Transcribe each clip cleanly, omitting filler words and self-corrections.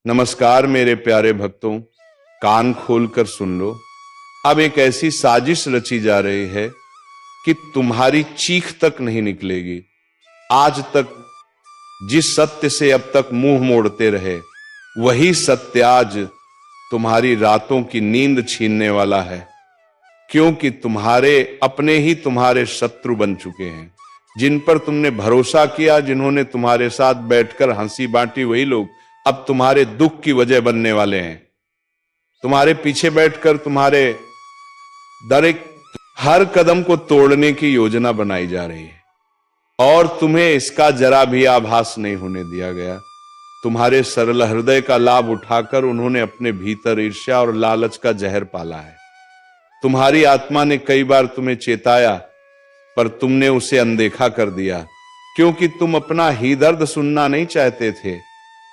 नमस्कार मेरे प्यारे भक्तों, कान खोलकर सुन लो। अब एक ऐसी साजिश रची जा रही है कि तुम्हारी चीख तक नहीं निकलेगी। आज तक जिस सत्य से अब तक मुंह मोड़ते रहे, वही सत्य आज तुम्हारी रातों की नींद छीनने वाला है, क्योंकि तुम्हारे अपने ही तुम्हारे शत्रु बन चुके हैं। जिन पर तुमने भरोसा किया, जिन्होंने तुम्हारे साथ बैठकर हंसी बांटी, वही लोग अब तुम्हारे दुख की वजह बनने वाले हैं। तुम्हारे पीछे बैठकर तुम्हारे हर कदम को तोड़ने की योजना बनाई जा रही है और तुम्हें इसका जरा भी आभास नहीं होने दिया गया। तुम्हारे सरल हृदय का लाभ उठाकर उन्होंने अपने भीतर ईर्ष्या और लालच का जहर पाला है। तुम्हारी आत्मा ने कई बार तुम्हें चेताया, पर तुमने उसे अनदेखा कर दिया, क्योंकि तुम अपना ही दर्द सुनना नहीं चाहते थे।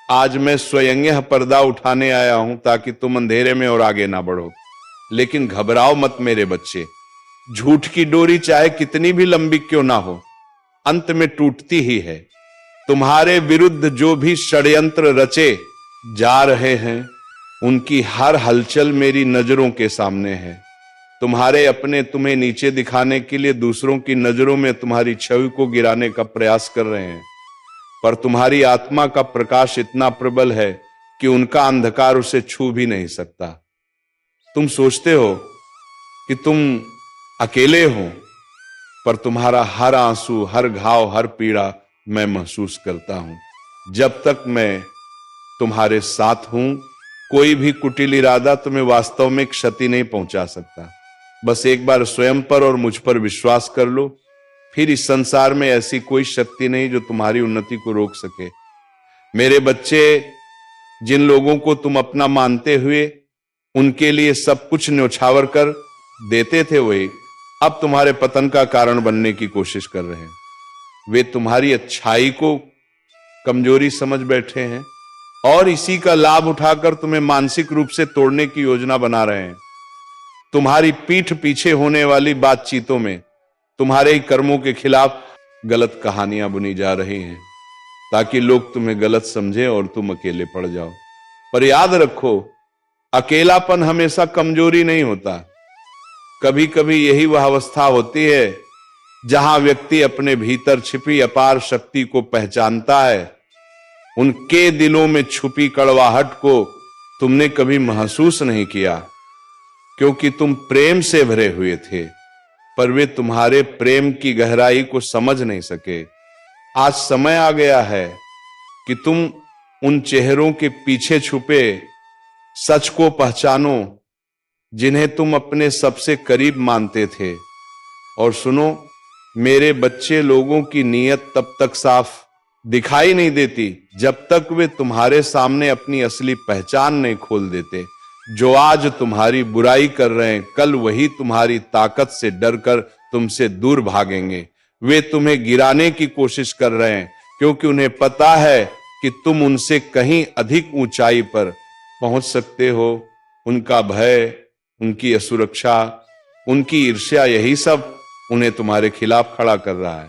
आज मैं स्वयं यह पर्दा उठाने आया हूं ताकि तुम अंधेरे में और आगे ना बढ़ो। लेकिन घबराओ मत मेरे बच्चे, झूठ की डोरी चाहे कितनी भी लंबी क्यों ना हो, अंत में टूटती ही है। तुम्हारे विरुद्ध जो भी षड्यंत्र रचे जा रहे हैं, उनकी हर हलचल मेरी नजरों के सामने है। तुम्हारे अपने तुम्हें नीचे दिखाने के लिए दूसरों की नजरों में तुम्हारी छवि को गिराने का प्रयास कर रहे हैं, पर तुम्हारी आत्मा का प्रकाश इतना प्रबल है कि उनका अंधकार उसे छू भी नहीं सकता। तुम सोचते हो कि तुम अकेले हो, पर तुम्हारा हर आंसू, हर घाव, हर पीड़ा मैं महसूस करता हूं। जब तक मैं तुम्हारे साथ हूं, कोई भी कुटिल इरादा तुम्हें वास्तव में क्षति नहीं पहुंचा सकता। बस एक बार स्वयं पर और मुझ पर विश्वास कर लो, फिर इस संसार में ऐसी कोई शक्ति नहीं जो तुम्हारी उन्नति को रोक सके। मेरे बच्चे, जिन लोगों को तुम अपना मानते हुए उनके लिए सब कुछ न्योछावर कर देते थे, वही अब तुम्हारे पतन का कारण बनने की कोशिश कर रहे हैं। वे तुम्हारी अच्छाई को कमजोरी समझ बैठे हैं और इसी का लाभ उठाकर तुम्हें मानसिक रूप से तोड़ने की योजना बना रहे हैं। तुम्हारी पीठ पीछे होने वाली बातचीतों में तुम्हारे ही कर्मों के खिलाफ गलत कहानियां बुनी जा रही हैं, ताकि लोग तुम्हें गलत समझें और तुम अकेले पड़ जाओ। पर याद रखो, अकेलापन हमेशा कमजोरी नहीं होता। कभी कभी यही वह अवस्था होती है जहां व्यक्ति अपने भीतर छिपी अपार शक्ति को पहचानता है। उनके दिलों में छुपी कड़वाहट को तुमने कभी महसूस नहीं किया, क्योंकि तुम प्रेम से भरे हुए थे, पर वे तुम्हारे प्रेम की गहराई को समझ नहीं सके। आज समय आ गया है कि तुम उन चेहरों के पीछे छुपे सच को पहचानो, जिन्हें तुम अपने सबसे करीब मानते थे। और सुनो मेरे बच्चे, लोगों की नीयत तब तक साफ दिखाई नहीं देती जब तक वे तुम्हारे सामने अपनी असली पहचान नहीं खोल देते। जो आज तुम्हारी बुराई कर रहे हैं, कल वही तुम्हारी ताकत से डरकर तुमसे दूर भागेंगे। वे तुम्हें गिराने की कोशिश कर रहे हैं, क्योंकि उन्हें पता है कि तुम उनसे कहीं अधिक ऊंचाई पर पहुंच सकते हो। उनका भय, उनकी असुरक्षा, उनकी ईर्ष्या, यही सब उन्हें तुम्हारे खिलाफ खड़ा कर रहा है।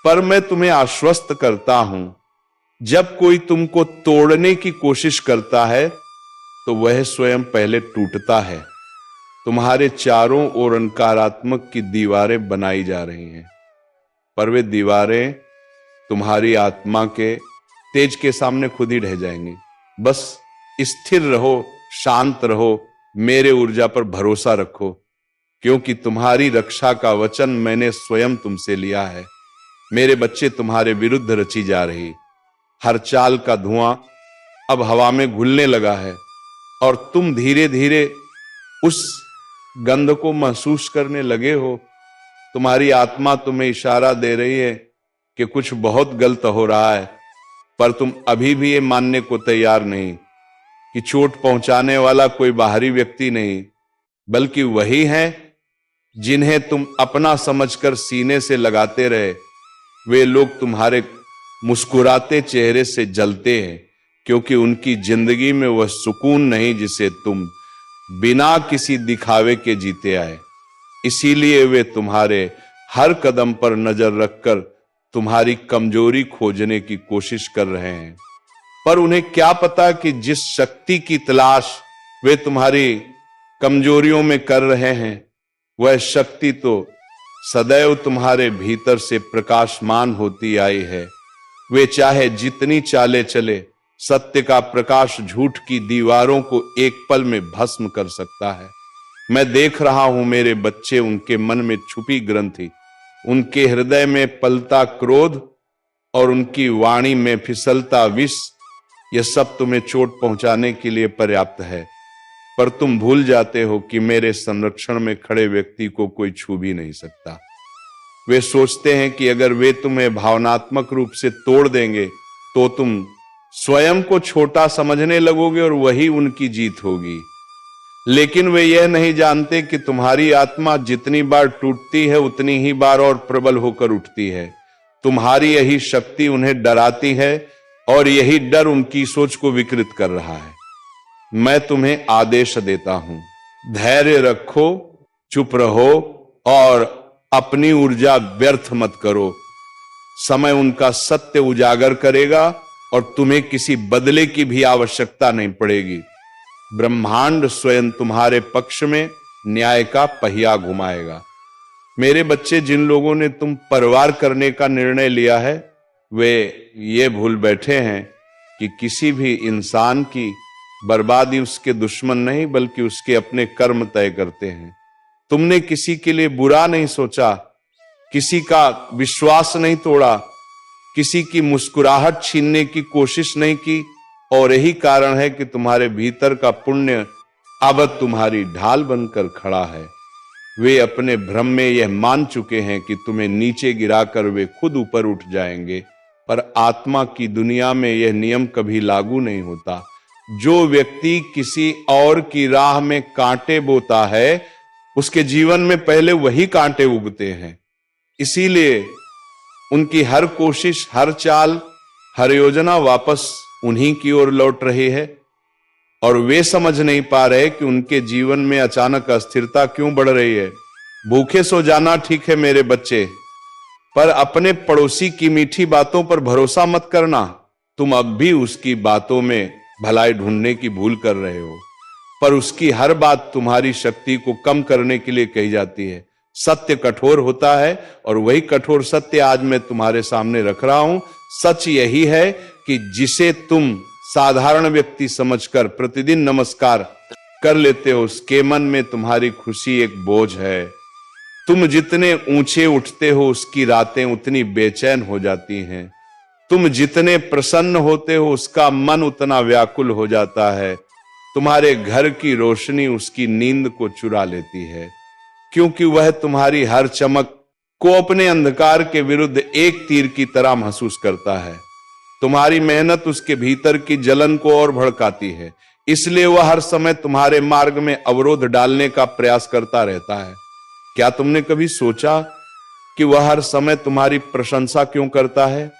पर मैं तुम्हें आश्वस्त करता हूं, जब कोई तुमको तोड़ने की कोशिश करता है तो वह स्वयं पहले टूटता है। तुम्हारे चारों ओर नकारात्मक की दीवारें बनाई जा रही हैं, पर वे दीवारें तुम्हारी आत्मा के तेज के सामने खुद ही ढह जाएंगी। बस स्थिर रहो, शांत रहो, मेरे ऊर्जा पर भरोसा रखो, क्योंकि तुम्हारी रक्षा का वचन मैंने स्वयं तुमसे लिया है। मेरे बच्चे, तुम्हारे विरुद्ध रची जा रही हर चाल का धुआं अब हवा में घुलने लगा है और तुम धीरे धीरे उस गंध को महसूस करने लगे हो। तुम्हारी आत्मा तुम्हें इशारा दे रही है कि कुछ बहुत गलत हो रहा है, पर तुम अभी भी ये मानने को तैयार नहीं कि चोट पहुंचाने वाला कोई बाहरी व्यक्ति नहीं, बल्कि वही है जिन्हें तुम अपना समझकर सीने से लगाते रहे। वे लोग तुम्हारे मुस्कुराते चेहरे से जलते हैं, क्योंकि उनकी जिंदगी में वह सुकून नहीं जिसे तुम बिना किसी दिखावे के जीते आए। इसीलिए वे तुम्हारे हर कदम पर नजर रखकर तुम्हारी कमजोरी खोजने की कोशिश कर रहे हैं। पर उन्हें क्या पता कि जिस शक्ति की तलाश वे तुम्हारी कमजोरियों में कर रहे हैं, वह शक्ति तो सदैव तुम्हारे भीतर से प्रकाशमान होती आई है। वे चाहे जितनी चालें चले, सत्य का प्रकाश झूठ की दीवारों को एक पल में भस्म कर सकता है। मैं देख रहा हूं मेरे बच्चे, उनके मन में छुपी ग्रंथि, उनके हृदय में पलता क्रोध और उनकी वाणी में फिसलता विष, यह सब तुम्हें चोट पहुंचाने के लिए पर्याप्त है। पर तुम भूल जाते हो कि मेरे संरक्षण में खड़े व्यक्ति को कोई छू भी नहीं सकता। वे सोचते हैं कि अगर वे तुम्हें भावनात्मक रूप से तोड़ देंगे तो तुम स्वयं को छोटा समझने लगोगे और वही उनकी जीत होगी। लेकिन वे यह नहीं जानते कि तुम्हारी आत्मा जितनी बार टूटती है उतनी ही बार और प्रबल होकर उठती है। तुम्हारी यही शक्ति उन्हें डराती है और यही डर उनकी सोच को विकृत कर रहा है। मैं तुम्हें आदेश देता हूं, धैर्य रखो, चुप रहो और अपनी ऊर्जा व्यर्थ मत करो। समय उनका सत्य उजागर करेगा और तुम्हें किसी बदले की भी आवश्यकता नहीं पड़ेगी। ब्रह्मांड स्वयं तुम्हारे पक्ष में न्याय का पहिया घुमाएगा। मेरे बच्चे, जिन लोगों ने तुम परवार करने का निर्णय लिया है, वे ये भूल बैठे हैं कि किसी भी इंसान की बर्बादी उसके दुश्मन नहीं बल्कि उसके अपने कर्म तय करते हैं। तुमने किसी के लिए बुरा नहीं सोचा, किसी का विश्वास नहीं तोड़ा, किसी की मुस्कुराहट छीनने की कोशिश नहीं की, और यही कारण है कि तुम्हारे भीतर का पुण्य अब तुम्हारी ढाल बनकर खड़ा है। वे अपने भ्रम में यह मान चुके हैं कि तुम्हें नीचे गिराकर वे खुद ऊपर उठ जाएंगे, पर आत्मा की दुनिया में यह नियम कभी लागू नहीं होता। जो व्यक्ति किसी और की राह में कांटे बोता है, उसके जीवन में पहले वही कांटे उगते हैं। इसीलिए उनकी हर कोशिश, हर चाल, हर योजना वापस उन्हीं की ओर लौट रही है, और वे समझ नहीं पा रहे कि उनके जीवन में अचानक अस्थिरता क्यों बढ़ रही है। भूखे सो जाना ठीक है मेरे बच्चे, पर अपने पड़ोसी की मीठी बातों पर भरोसा मत करना। तुम अब भी उसकी बातों में भलाई ढूंढने की भूल कर रहे हो, पर उसकी हर बात तुम्हारी शक्ति को कम करने के लिए कही जाती है। सत्य कठोर होता है और वही कठोर सत्य आज मैं तुम्हारे सामने रख रहा हूं। सच यही है कि जिसे तुम साधारण व्यक्ति समझकर प्रतिदिन नमस्कार कर लेते हो, उसके मन में तुम्हारी खुशी एक बोझ है। तुम जितने ऊंचे उठते हो, उसकी रातें उतनी बेचैन हो जाती हैं। तुम जितने प्रसन्न होते हो, उसका मन उतना व्याकुल हो जाता है। तुम्हारे घर की रोशनी उसकी नींद को चुरा लेती है, क्योंकि वह तुम्हारी हर चमक को अपने अंधकार के विरुद्ध एक तीर की तरह महसूस करता है। तुम्हारी मेहनत उसके भीतर की जलन को और भड़काती है, इसलिए वह हर समय तुम्हारे मार्ग में अवरोध डालने का प्रयास करता रहता है। क्या तुमने कभी सोचा कि वह हर समय तुम्हारी प्रशंसा क्यों करता है?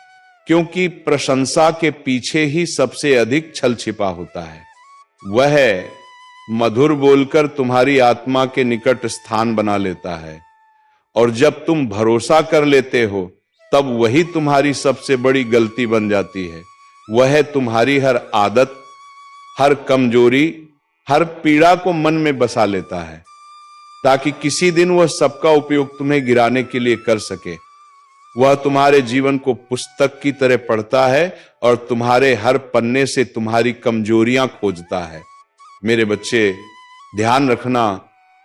क्योंकि प्रशंसा के पीछे ही सबसे अधिक छल छिपा होता है। वह मधुर बोलकर तुम्हारी आत्मा के निकट स्थान बना लेता है, और जब तुम भरोसा कर लेते हो तब वही तुम्हारी सबसे बड़ी गलती बन जाती है। वह तुम्हारी हर आदत, हर कमजोरी, हर पीड़ा को मन में बसा लेता है, ताकि किसी दिन वह सबका उपयोग तुम्हें गिराने के लिए कर सके। वह तुम्हारे जीवन को पुस्तक की तरह पढ़ता है और तुम्हारे हर पन्ने से तुम्हारी कमजोरियां खोजता है। मेरे बच्चे, ध्यान रखना,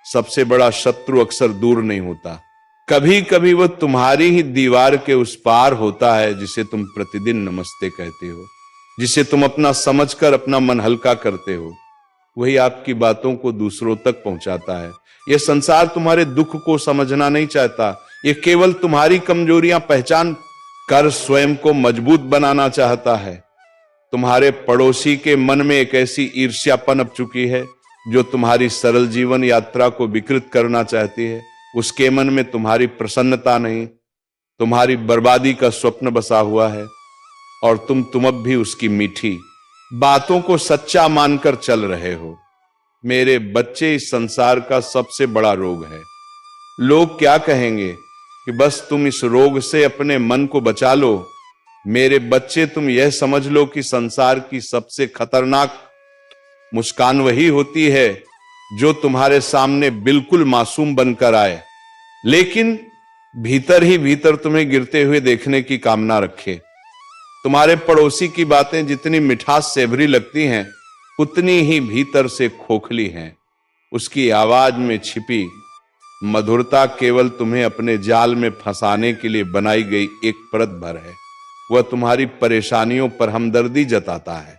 सबसे बड़ा शत्रु अक्सर दूर नहीं होता। कभी कभी वह तुम्हारी ही दीवार के उस पार होता है, जिसे तुम प्रतिदिन नमस्ते कहते हो, जिसे तुम अपना समझकर अपना मन हल्का करते हो। वही आपकी बातों को दूसरों तक पहुंचाता है। यह संसार तुम्हारे दुख को समझना नहीं चाहता, यह केवल तुम्हारी कमजोरियां पहचान कर स्वयं को मजबूत बनाना चाहता है। तुम्हारे पड़ोसी के मन में एक ऐसी ईर्ष्या पनप चुकी है जो तुम्हारी सरल जीवन यात्रा को विकृत करना चाहती है। उसके मन में तुम्हारी प्रसन्नता नहीं, तुम्हारी बर्बादी का स्वप्न बसा हुआ है, और तुम अब भी उसकी मीठी बातों को सच्चा मानकर चल रहे हो। मेरे बच्चे, इस संसार का सबसे बड़ा रोग है। लोग क्या कहेंगे कि बस तुम इस रोग से अपने मन को बचा लो, मेरे बच्चे, तुम यह समझ लो कि संसार की सबसे खतरनाक मुस्कान वही होती है जो तुम्हारे सामने बिल्कुल मासूम बनकर आए, लेकिन भीतर ही भीतर तुम्हें गिरते हुए देखने की कामना रखे। तुम्हारे पड़ोसी की बातें जितनी मिठास सेवरी लगती हैं, उतनी ही भीतर से खोखली हैं। उसकी आवाज में छिपी मधुरता केवल तुम्हें अपने जाल में फंसाने के लिए बनाई गई एक परत भर है। वह तुम्हारी परेशानियों पर हमदर्दी जताता है,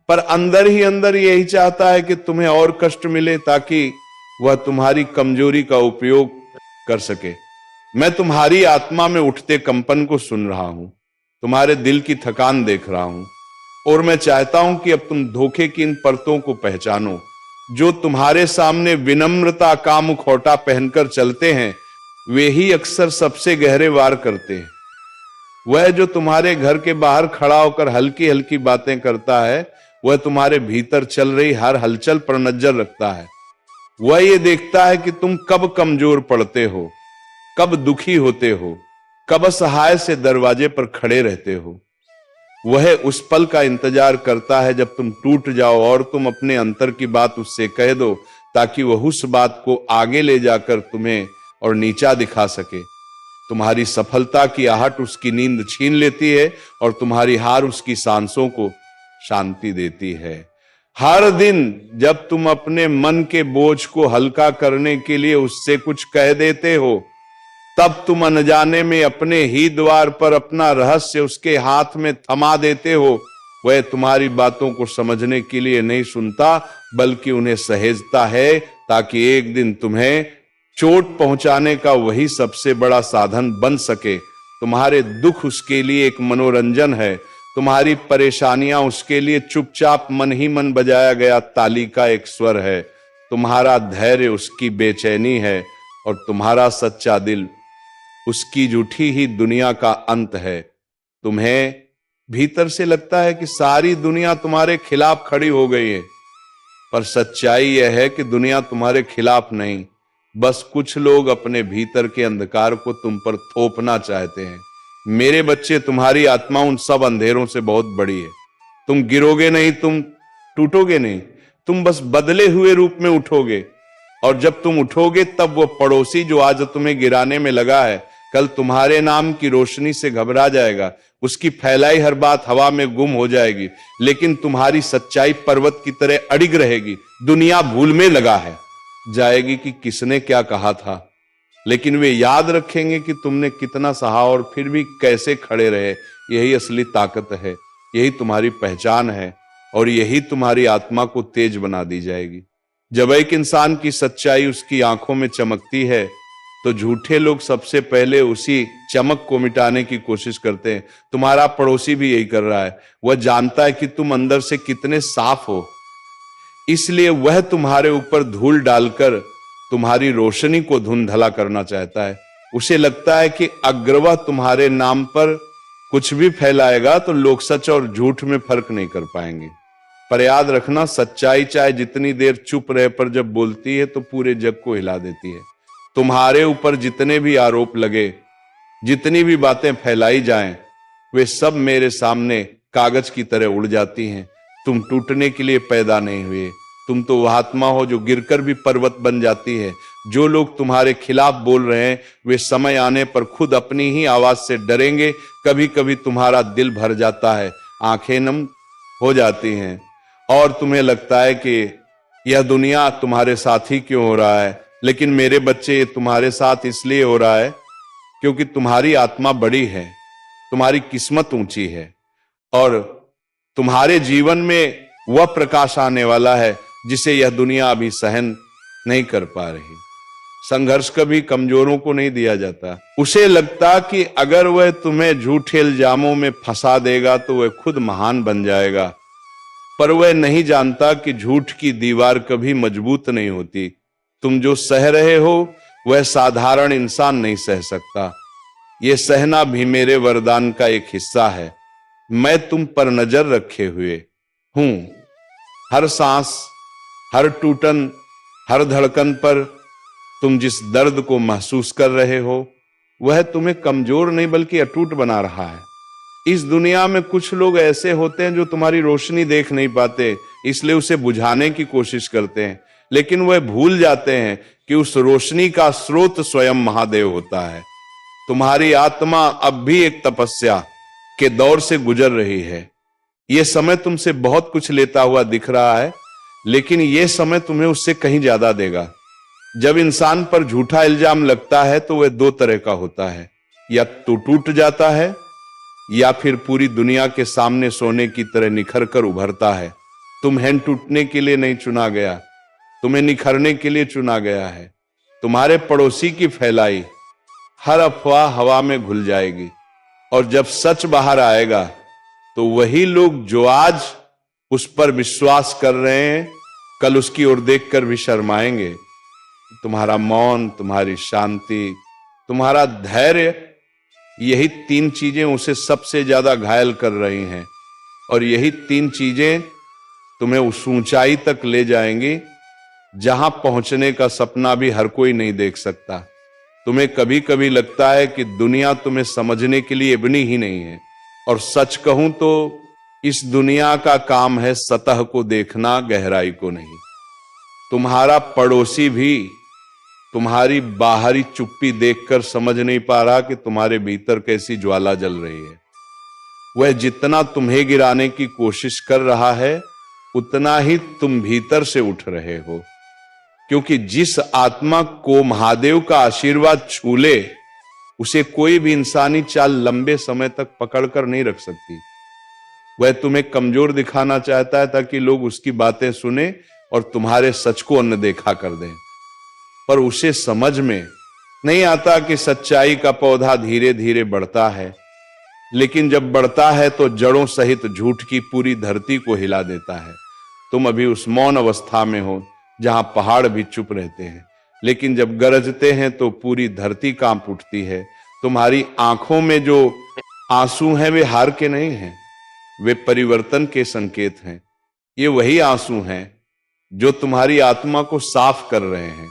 पर अंदर ही अंदर यही चाहता है कि तुम्हें और कष्ट मिले ताकि वह तुम्हारी कमजोरी का उपयोग कर सके। मैं तुम्हारी आत्मा में उठते कंपन को सुन रहा हूं, तुम्हारे दिल की थकान देख रहा हूं, और मैं चाहता हूं कि अब तुम धोखे की इन परतों को पहचानो। जो तुम्हारे सामने विनम्रता का मुखौटा पहनकर चलते हैं, वे ही अक्सर सबसे गहरे वार करते हैं। वह जो तुम्हारे घर के बाहर खड़ा होकर हल्की हल्की बातें करता है, वह तुम्हारे भीतर चल रही हर हलचल पर नजर रखता है। वह ये देखता है कि तुम कब कमजोर पड़ते हो, कब दुखी होते हो, कब असहाय से दरवाजे पर खड़े रहते हो। वह उस पल का इंतजार करता है जब तुम टूट जाओ और तुम अपने अंतर की बात उससे कह दो, ताकि वह उस बात को आगे ले जाकर तुम्हें और नीचा दिखा सके। तुम्हारी सफलता की आहट उसकी नींद छीन लेती है और तुम्हारी हार उसकी सांसों को शांति देती है। हर दिन जब तुम अपने मन के बोझ को हल्का करने के लिए उससे कुछ कह देते हो, तब तुम अनजाने में अपने ही द्वार पर अपना रहस्य उसके हाथ में थमा देते हो। वह तुम्हारी बातों को समझने के लिए नहीं सुनता, बल्कि उन्हें सहेजता है, ताकि एक दिन तुम्हें चोट पहुंचाने का वही सबसे बड़ा साधन बन सके। तुम्हारे दुख उसके लिए एक मनोरंजन है, तुम्हारी परेशानियां उसके लिए चुपचाप मन ही मन बजाया गया ताली का एक स्वर है। तुम्हारा धैर्य उसकी बेचैनी है और तुम्हारा सच्चा दिल उसकी झूठी ही दुनिया का अंत है। तुम्हें भीतर से लगता है कि सारी दुनिया तुम्हारे खिलाफ खड़ी हो गई है, पर सच्चाई यह है कि दुनिया तुम्हारे खिलाफ नहीं, बस कुछ लोग अपने भीतर के अंधकार को तुम पर थोपना चाहते हैं। मेरे बच्चे, तुम्हारी आत्मा उन सब अंधेरों से बहुत बड़ी है। तुम गिरोगे नहीं, तुम टूटोगे नहीं, तुम बस बदले हुए रूप में उठोगे। और जब तुम उठोगे, तब वो पड़ोसी जो आज तुम्हें गिराने में लगा है, कल तुम्हारे नाम की रोशनी से घबरा जाएगा। उसकी फैलाई हर बात हवा में गुम हो जाएगी, लेकिन तुम्हारी सच्चाई पर्वत की तरह अडिग रहेगी। दुनिया भूल में लगा है जाएगी कि किसने क्या कहा था, लेकिन वे याद रखेंगे कि तुमने कितना सहा और फिर भी कैसे खड़े रहे। यही असली ताकत है, यही तुम्हारी पहचान है, और यही तुम्हारी आत्मा को तेज बना दी जाएगी। जब एक इंसान की सच्चाई उसकी आंखों में चमकती है, तो झूठे लोग सबसे पहले उसी चमक को मिटाने की कोशिश करते हैं। तुम्हारा पड़ोसी भी यही कर रहा है। वह जानता है कि तुम अंदर से कितने साफ हो, इसलिए वह तुम्हारे ऊपर धूल डालकर तुम्हारी रोशनी को धुंधला करना चाहता है। उसे लगता है कि अगर वह तुम्हारे नाम पर कुछ भी फैलाएगा तो लोग सच और झूठ में फर्क नहीं कर पाएंगे। पर याद रखना, सच्चाई चाहे जितनी देर चुप रहे, पर जब बोलती है तो पूरे जग को हिला देती है। तुम्हारे ऊपर जितने भी आरोप लगे, जितनी भी बातें फैलाई जाएं, वे सब मेरे सामने कागज की तरह उड़ जाती हैं। तुम टूटने के लिए पैदा नहीं हुए। तुम तो वह आत्मा हो जो गिरकर भी पर्वत बन जाती है। जो लोग तुम्हारे खिलाफ बोल रहे हैं, वे समय आने पर खुद अपनी ही आवाज से डरेंगे। कभी कभी तुम्हारा दिल भर जाता है, आंखें नम हो जाती हैं, और तुम्हें लगता है कि यह दुनिया तुम्हारे साथ ही क्यों हो रहा है। लेकिन मेरे बच्चे, ये तुम्हारे साथ इसलिए हो रहा है क्योंकि तुम्हारी आत्मा बड़ी है, तुम्हारी किस्मत ऊंची है, और तुम्हारे जीवन में वह प्रकाश आने वाला है जिसे यह दुनिया अभी सहन नहीं कर पा रही। संघर्ष कभी कमजोरों को नहीं दिया जाता। उसे लगता कि अगर वह तुम्हें झूठे इल्जामों में फंसा देगा तो वह खुद महान बन जाएगा, पर वह नहीं जानता कि झूठ की दीवार कभी मजबूत नहीं होती। तुम जो सह रहे हो वह साधारण इंसान नहीं सह सकता। यह सहना भी मेरे वरदान का एक हिस्सा है। मैं तुम पर नजर रखे हुए हूं। हर सांस, हर टूटन, हर धड़कन पर तुम जिस दर्द को महसूस कर रहे हो, वह तुम्हें कमजोर नहीं बल्कि अटूट बना रहा है। इस दुनिया में कुछ लोग ऐसे होते हैं जो तुम्हारी रोशनी देख नहीं पाते, इसलिए उसे बुझाने की कोशिश करते हैं, लेकिन वह भूल जाते हैं कि उस रोशनी का स्रोत स्वयं महादेव होता है। तुम्हारी आत्मा अब भी एक तपस्या के दौर से गुजर रही है। यह समय तुमसे बहुत कुछ लेता हुआ दिख रहा है, लेकिन यह समय तुम्हें उससे कहीं ज्यादा देगा। जब इंसान पर झूठा इल्जाम लगता है तो वह दो तरह का होता है, या तो टूट जाता है या फिर पूरी दुनिया के सामने सोने की तरह निखर कर उभरता है। तुम्हें टूटने के लिए नहीं चुना गया, तुम्हें निखरने के लिए चुना गया है। तुम्हारे पड़ोसी की फैलाई हर अफवाह हवा में घुल जाएगी, और जब सच बाहर आएगा तो वही लोग जो आज उस पर विश्वास कर रहे हैं, कल उसकी ओर देखकर भी शर्माएंगे। तुम्हारा मौन, तुम्हारी शांति, तुम्हारा धैर्य, यही तीन चीजें उसे सबसे ज्यादा घायल कर रही हैं, और यही तीन चीजें तुम्हें उस ऊंचाई तक ले जाएंगी जहां पहुंचने का सपना भी हर कोई नहीं देख सकता। तुम्हें कभी कभी लगता है कि दुनिया तुम्हें समझने के लिए बनी ही नहीं है, और सच कहूं तो इस दुनिया का काम है सतह को देखना, गहराई को नहीं। तुम्हारा पड़ोसी भी तुम्हारी बाहरी चुप्पी देखकर समझ नहीं पा रहा कि तुम्हारे भीतर कैसी ज्वाला जल रही है। वह जितना तुम्हें गिराने की कोशिश कर रहा है, उतना ही तुम भीतर से उठ रहे हो, क्योंकि जिस आत्मा को महादेव का आशीर्वाद छू ले, उसे कोई भी इंसानी चाल लंबे समय तक पकड़कर नहीं रख सकती। वह तुम्हें कमजोर दिखाना चाहता है ताकि लोग उसकी बातें सुने और तुम्हारे सच को अनदेखा कर दें, पर उसे समझ में नहीं आता कि सच्चाई का पौधा धीरे धीरे बढ़ता है, लेकिन जब बढ़ता है तो जड़ों सहित झूठ की पूरी धरती को हिला देता है। तुम अभी उस मौन अवस्था में हो जहां पहाड़ भी चुप रहते हैं, लेकिन जब गरजते हैं तो पूरी धरती कांप उठती है। तुम्हारी आंखों में जो आंसू हैं वे हार के नहीं हैं, वे परिवर्तन के संकेत हैं। ये वही आंसू हैं जो तुम्हारी आत्मा को साफ कर रहे हैं,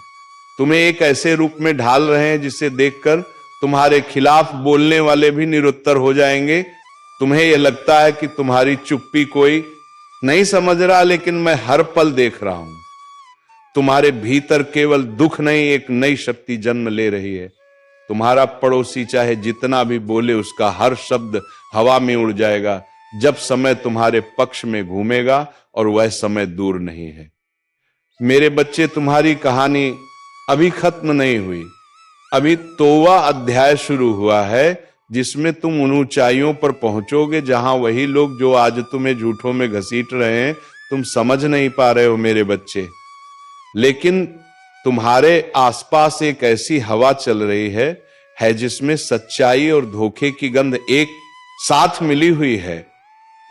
तुम्हें एक ऐसे रूप में ढाल रहे हैं जिसे देखकर तुम्हारे खिलाफ बोलने वाले भी निरुत्तर हो जाएंगे। तुम्हें यह लगता है कि तुम्हारी चुप्पी कोई नहीं समझ रहा, लेकिन मैं हर पल देख रहा हूं। तुम्हारे भीतर केवल दुख नहीं, एक नई शक्ति जन्म ले रही है। तुम्हारा पड़ोसी चाहे जितना भी बोले, उसका हर शब्द हवा में उड़ जाएगा जब समय तुम्हारे पक्ष में घूमेगा, और वह समय दूर नहीं है। मेरे बच्चे, तुम्हारी कहानी अभी खत्म नहीं हुई। अभी तोवा अध्याय शुरू हुआ है, जिसमें तुम उन ऊंचाइयों पर पहुंचोगे जहां वही लोग जो आज तुम्हें झूठों में घसीट रहे हैं, तुम समझ नहीं पा रहे हो मेरे बच्चे। लेकिन तुम्हारे आसपास एक ऐसी हवा चल रही है जिसमें सच्चाई और धोखे की गंध एक साथ मिली हुई है।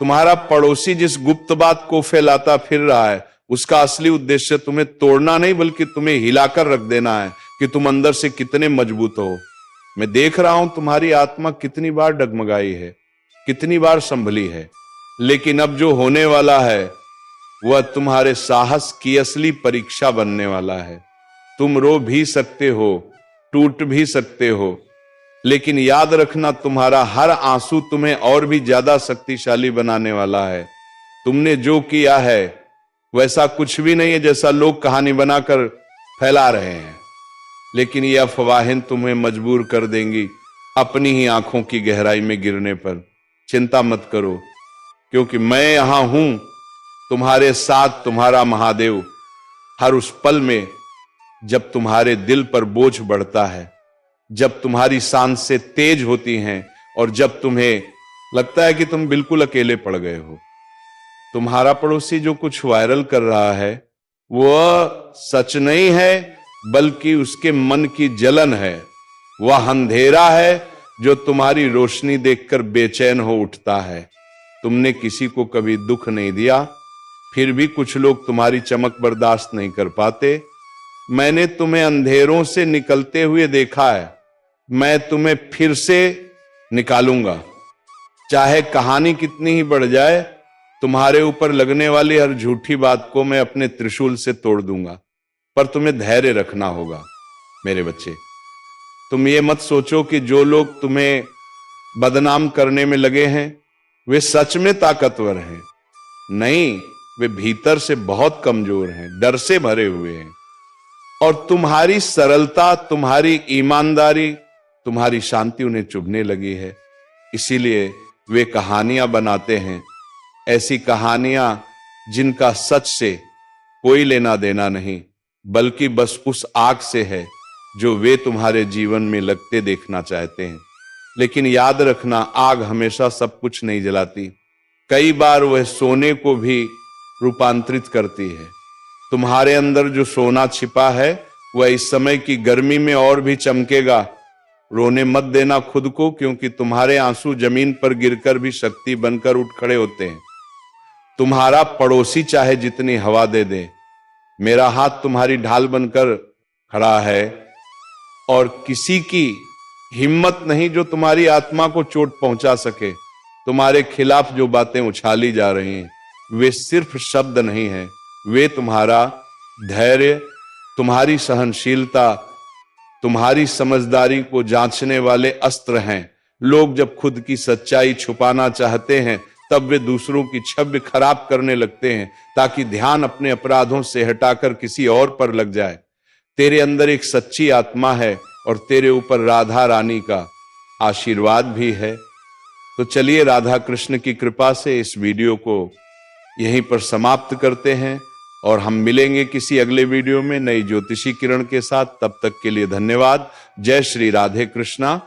तुम्हारा पड़ोसी जिस गुप्त बात को फैलाता फिर रहा है, उसका असली उद्देश्य तुम्हें तोड़ना नहीं, बल्कि तुम्हें हिलाकर रख देना है कि तुम अंदर से कितने मजबूत हो। मैं देख रहा हूं तुम्हारी आत्मा कितनी बार डगमगाई है, कितनी बार संभली है, लेकिन अब जो होने वाला है वह तुम्हारे साहस की असली परीक्षा बनने वाला है। तुम रो भी सकते हो, टूट भी सकते हो, लेकिन याद रखना, तुम्हारा हर आंसू तुम्हें और भी ज्यादा शक्तिशाली बनाने वाला है। तुमने जो किया है वैसा कुछ भी नहीं है जैसा लोग कहानी बनाकर फैला रहे हैं, लेकिन ये अफवाहें तुम्हें मजबूर कर देंगी अपनी ही आंखों की गहराई में गिरने पर। चिंता मत करो, क्योंकि मैं यहां हूं तुम्हारे साथ, तुम्हारा महादेव। हर उस पल में जब तुम्हारे दिल पर बोझ बढ़ता है, जब तुम्हारी सांसें तेज होती हैं, और जब तुम्हें लगता है कि तुम बिल्कुल अकेले पड़ गए हो, तुम्हारा पड़ोसी जो कुछ वायरल कर रहा है वह सच नहीं है, बल्कि उसके मन की जलन है। वह अंधेरा है जो तुम्हारी रोशनी देखकर बेचैन हो उठता है। तुमने किसी को कभी दुख नहीं दिया, फिर भी कुछ लोग तुम्हारी चमक बर्दाश्त नहीं कर पाते। मैंने तुम्हें अंधेरों से निकलते हुए देखा है, मैं तुम्हें फिर से निकालूंगा। चाहे कहानी कितनी ही बढ़ जाए, तुम्हारे ऊपर लगने वाली हर झूठी बात को मैं अपने त्रिशूल से तोड़ दूंगा। पर तुम्हें धैर्य रखना होगा मेरे बच्चे। तुम ये मत सोचो कि जो लोग तुम्हें बदनाम करने में लगे हैं वे सच में ताकतवर हैं? नहीं, वे भीतर से बहुत कमजोर हैं, डर से भरे हुए हैं। और तुम्हारी सरलता, तुम्हारी ईमानदारी, तुम्हारी शांति उन्हें चुभने लगी है। इसीलिए वे कहानियां बनाते हैं, ऐसी कहानियां जिनका सच से कोई लेना देना नहीं, बल्कि बस उस आग से है जो वे तुम्हारे जीवन में लगते देखना चाहते हैं। लेकिन याद रखना, आग हमेशा सब कुछ नहीं जलाती। कई बार वह सोने को भी रूपांतरित करती है। तुम्हारे अंदर जो सोना छिपा है वह इस समय की गर्मी में और भी चमकेगा। रोने मत देना खुद को, क्योंकि तुम्हारे आंसू जमीन पर गिरकर भी शक्ति बनकर उठ खड़े होते हैं। तुम्हारा पड़ोसी चाहे जितनी हवा दे दे, मेरा हाथ तुम्हारी ढाल बनकर खड़ा है और किसी की हिम्मत नहीं जो तुम्हारी आत्मा को चोट पहुंचा सके। तुम्हारे खिलाफ जो बातें उछाली जा रही हैं वे सिर्फ शब्द नहीं हैं, वे तुम्हारा धैर्य, तुम्हारी सहनशीलता, तुम्हारी समझदारी को जांचने वाले अस्त्र हैं। लोग जब खुद की सच्चाई छुपाना चाहते हैं तब वे दूसरों की छवि खराब करने लगते हैं, ताकि ध्यान अपने अपराधों से हटाकर किसी और पर लग जाए। तेरे अंदर एक सच्ची आत्मा है और तेरे ऊपर राधा रानी का आशीर्वाद भी है। तो चलिए राधा कृष्ण की कृपा से इस वीडियो को यहीं पर समाप्त करते हैं और हम मिलेंगे किसी अगले वीडियो में नई ज्योतिषी किरण के साथ। तब तक के लिए धन्यवाद। जय श्री राधे कृष्णा।